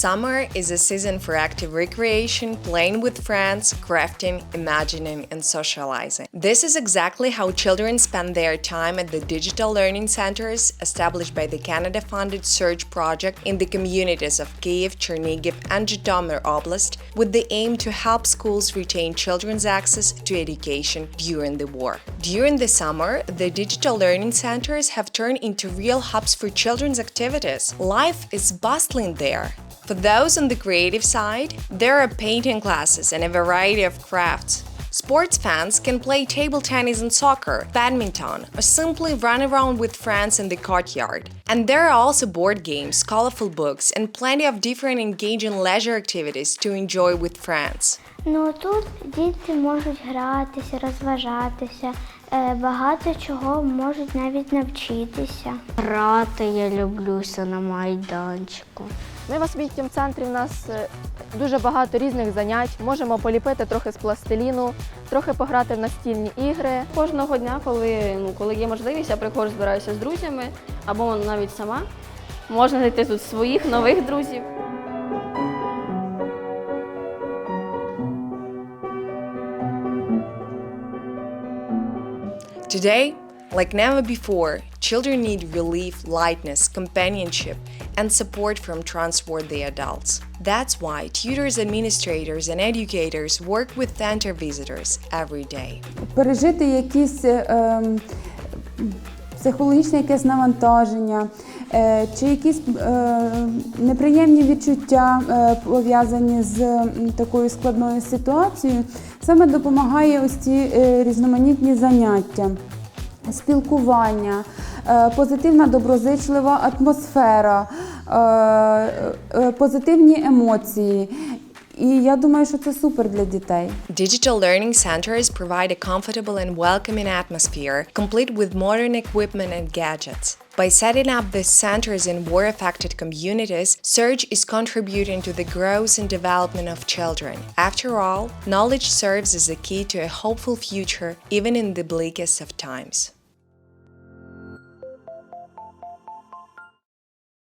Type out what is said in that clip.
Summer is a season for active recreation, playing with friends, crafting, imagining, and socializing. This is exactly how children spend their time at the digital learning centers established by the Canada-funded Surge project in the communities of Kyiv, Chernihiv, and Zhytomyr Oblast, with the aim to help schools retain children's access to education during the war. During the summer, the digital learning centers have turned into real hubs for children's activities. Life is bustling there. For those on the creative side, there are painting classes and a variety of crafts. Sports fans can play table tennis and soccer, badminton, or simply run around with friends in the courtyard. And there are also board games, colorful books, and plenty of different engaging leisure activities to enjoy with friends. Тут діти можуть гратися, розважатися, багато чого можуть навіть навчитися. Грати я люблюся на майданчику. В освітньому центрі в нас дуже багато різних занять. Можемо поліпити трохи з пластиліну, трохи пограти в настільні ігри. Кожного дня, коли є можливість, я приходжу, збираюся з друзями або навіть сама. Можна знайти тут своїх нових друзів. Today, like never before, children need relief, lightness, companionship, and support from trustworthy adults. That's why tutors, administrators, and educators work with center visitors every day. Пережити якісь психологічне якесь навантаження, чи якісь неприємні відчуття, пов'язані з такою складною ситуацією, саме допомагає ось ці різноманітні заняття, спілкування, позитивна доброзичлива атмосфера, позитивні емоції. І я думаю, що це супер для дітей. Digital learning centers provide a comfortable and welcoming atmosphere, complete with modern equipment and gadgets. By setting up these centers in war-affected communities, Surge is contributing to the growth and development of children. After all, knowledge serves as a key to a hopeful future, even in the bleakest of times.